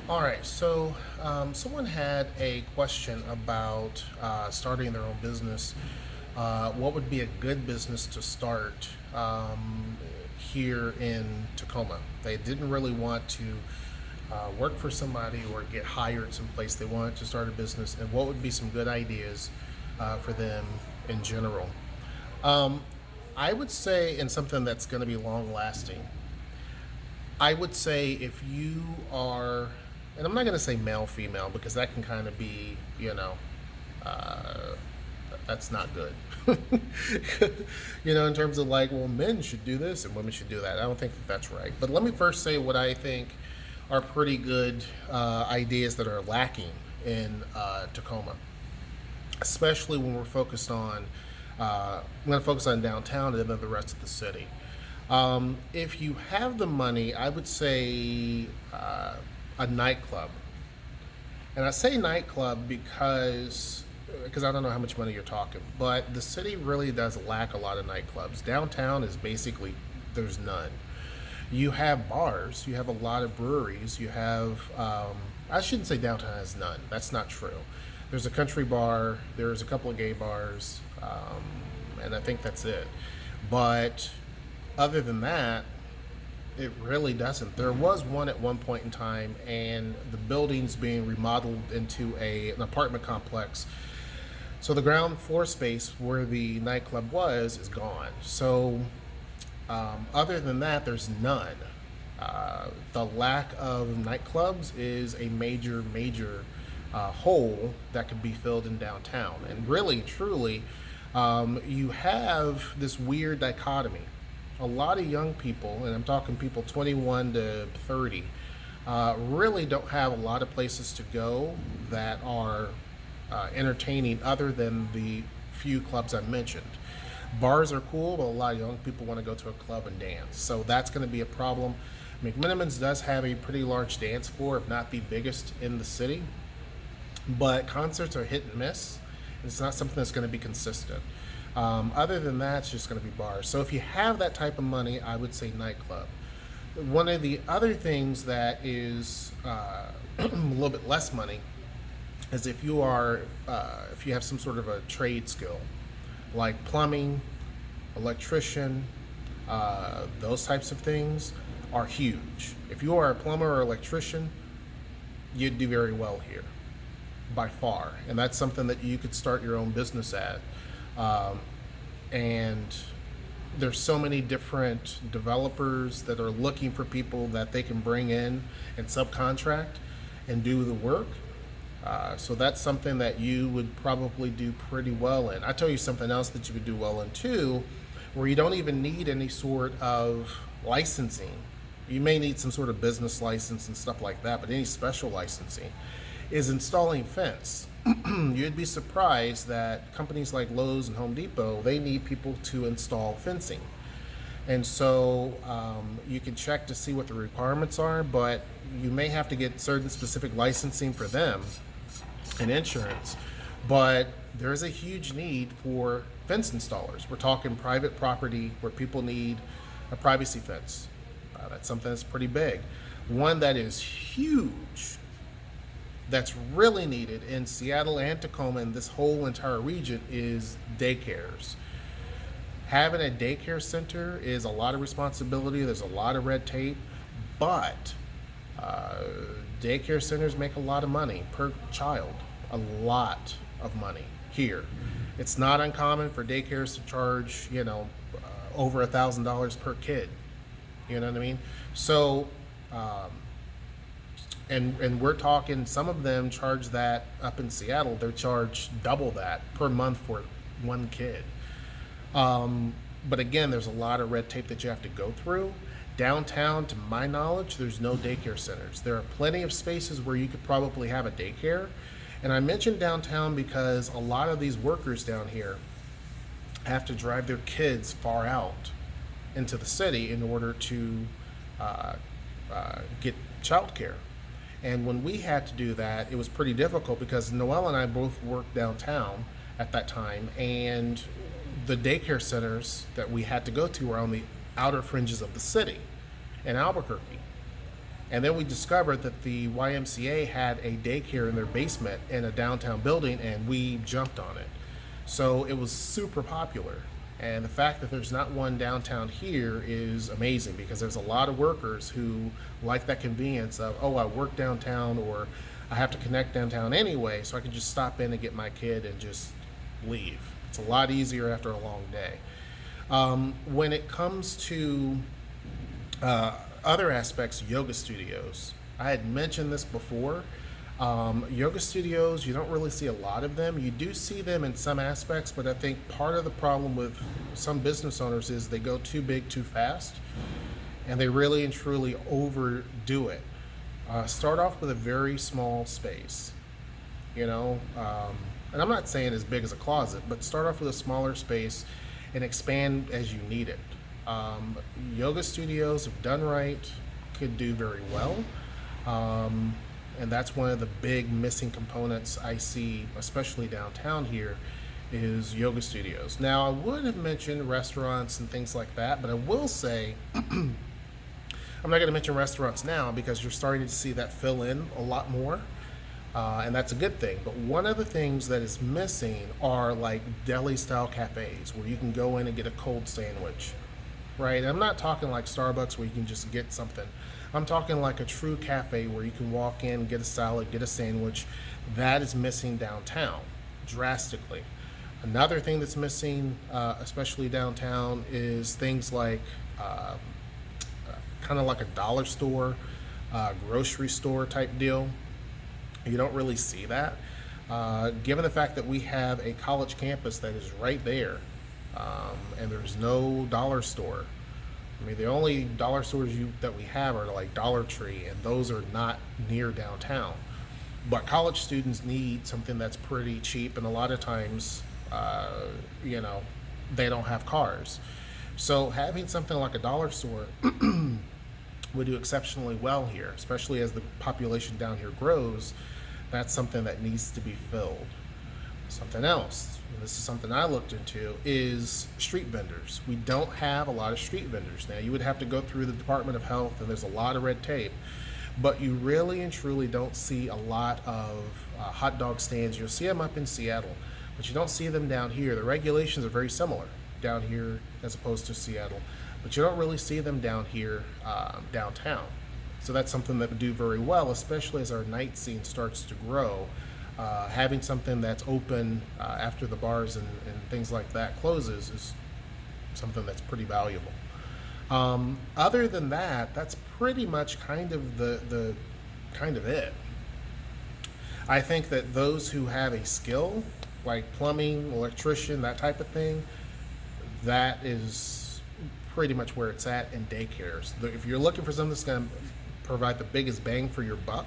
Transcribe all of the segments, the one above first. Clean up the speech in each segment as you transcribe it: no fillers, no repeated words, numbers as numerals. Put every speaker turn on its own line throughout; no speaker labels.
All right, so someone had a question about starting their own business. What would be a good business to start here in Tacoma? They didn't really want to work for somebody or get hired someplace. They wanted to start a business, and what would be some good ideas for them in general? Um, I would say, in something that's going to be long lasting, I would say if you are, and I'm not going to say male, female, because that can kind of be, uh, that's not good. In terms of like, well, men should do this and women should do that. I don't think that that's right. But let me first say what I think are pretty good ideas that are lacking in Tacoma, especially when we're focused on. I'm going to focus on downtown and then the rest of the city. If you have the money, I would say a nightclub, and I say nightclub because I don't know how much money you're talking, but the city really does lack a lot of nightclubs. Downtown is basically there's none. You have bars, you have a lot of breweries, you have I shouldn't say downtown has none. That's not true. There's a country bar, there's a couple of gay bars, and I think that's it. But other than that, it really doesn't. There was one at one point in time, and the building's being remodeled into an apartment complex. So the ground floor space where the nightclub was is gone. So other than that, there's none. The lack of nightclubs is a major, major hole that could be filled in downtown. And really, truly, you have this weird dichotomy. A lot of young people, and I'm talking people 21 to 30, really don't have a lot of places to go that are entertaining other than the few clubs I mentioned. Bars are cool, but a lot of young people want to go to a club and dance. So that's going to be a problem. McMenamins does have a pretty large dance floor, if not the biggest in the city, but concerts are hit and miss. It's not something that's going to be consistent. Other than that, it's just going to be bars. So if you have that type of money, I would say nightclub. One of the other things that is a little bit less money is if you have some sort of a trade skill, like plumbing, electrician, those types of things are huge. If you are a plumber or electrician, you'd do very well here by far, and that's something that you could start your own business at. And there's so many different developers that are looking for people that they can bring in and subcontract and do the work. So that's something that you would probably do pretty well in. I tell you something else that you would do well in too, where you don't even need any sort of licensing. You may need some sort of business license and stuff like that, but any special licensing is installing fence. You'd be surprised that companies like Lowe's and Home Depot, they need people to install fencing. And so you can check to see what the requirements are, but you may have to get certain specific licensing for them and insurance. But there's a huge need for fence installers. We're talking private property where people need a privacy fence. That's something that's pretty big. One that is huge, that's really needed in Seattle and Tacoma and this whole entire region, is daycares. Having a daycare center is a lot of responsibility. There's a lot of red tape, but uh, daycare centers make a lot of money per child, a lot of money here. It's not uncommon for daycares to charge, over $1,000 per kid. You know what I mean? So, and we're talking, some of them charge that up in Seattle. They charge double that per month for one kid. But again, there's a lot of red tape that you have to go through. Downtown, to my knowledge, there's no daycare centers. There are plenty of spaces where you could probably have a daycare. And I mentioned downtown because a lot of these workers down here have to drive their kids far out into the city in order to get childcare. And when we had to do that, it was pretty difficult because Noelle and I both worked downtown at that time, and the daycare centers that we had to go to were on the outer fringes of the city in Albuquerque. And then we discovered that the YMCA had a daycare in their basement in a downtown building, and we jumped on it. So it was super popular. And the fact that there's not one downtown here is amazing, because there's a lot of workers who like that convenience of, oh, I work downtown, or I have to connect downtown anyway, so I can just stop in and get my kid and just leave. It's a lot easier after a long day. When it comes to other aspects, yoga studios, I had mentioned this before. Yoga studios, you don't really see a lot of them. You do see them in some aspects, but I think part of the problem with some business owners is they go too big too fast, and they really and truly overdo it. Start off with a very small space, you know, and I'm not saying as big as a closet, but start off with a smaller space and expand as you need it. Yoga studios, if done right, could do very well. And that's one of the big missing components I see, especially downtown here, is yoga studios. Now, I would have mentioned restaurants and things like that, but I will say, I'm not going to mention restaurants now because you're starting to see that fill in a lot more. And that's a good thing. But one of the things that is missing are like deli style cafes where you can go in and get a cold sandwich, right? And I'm not talking like Starbucks where you can just get something. I'm talking like a true cafe where you can walk in, get a salad, get a sandwich. That is missing downtown drastically. Another thing that's missing, especially downtown, is things like kind of like a dollar store, grocery store type deal. You don't really see that. Given the fact that we have a college campus that is right there, and there's no dollar store. I mean, the only dollar stores that we have are like Dollar Tree, and those are not near downtown. But college students need something that's pretty cheap, and a lot of times, you know, they don't have cars. So having something like a dollar store would do exceptionally well here, especially as the population down here grows. That's something that needs to be filled. Something else, and this is something I looked into, is street vendors. We don't have a lot of street vendors now. You would have to go through the Department of Health, and there's a lot of red tape. But you really and truly don't see a lot of hot dog stands. You'll see them up in Seattle, but you don't see them down here. The regulations are very similar down here as opposed to Seattle, but you don't really see them down here downtown. So that's something that would do very well, especially as our night scene starts to grow. Having something that's open after the bars and things like that closes is something that's pretty valuable. Other than that, that's pretty much kind of the kind of it. I think that those who have a skill, like plumbing, electrician, that type of thing, that is pretty much where it's at in daycares. If you're looking for something that's going to provide the biggest bang for your buck,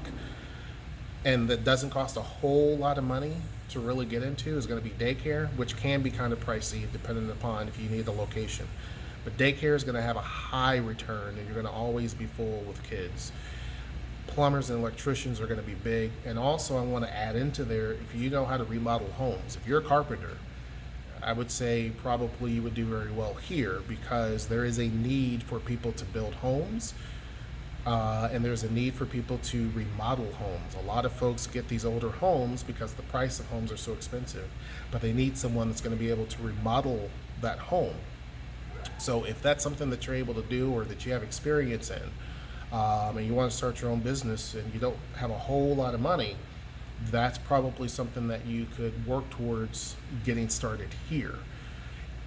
and that doesn't cost a whole lot of money to really get into, is going to be daycare, which can be kind of pricey depending upon if you need the location. But daycare is going to have a high return, and you're going to always be full with kids. Plumbers and electricians are going to be big. And also I want to add into there, if you know how to remodel homes, if you're a carpenter, I would say probably you would do very well here, because there is a need for people to build homes. And there's a need for people to remodel homes. A lot of folks get these older homes because the price of homes are so expensive, but they need someone that's going to be able to remodel that home. So if that's something that you're able to do, or that you have experience in, and you want to start your own business and you don't have a whole lot of money, that's probably something that you could work towards getting started here.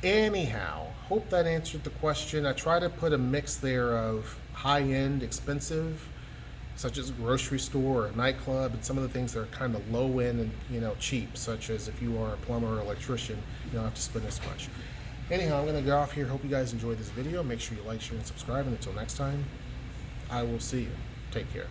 Anyhow, hope that answered the question. I try to put a mix there of high-end, expensive, such as a grocery store or a nightclub, and some of the things that are kind of low-end and cheap, such as if you are a plumber or electrician, you don't have to spend as much. Anyhow, I'm going to get off here. Hope you guys enjoyed this video. Make sure you like, share, and subscribe. And until next time, I will see you. Take care.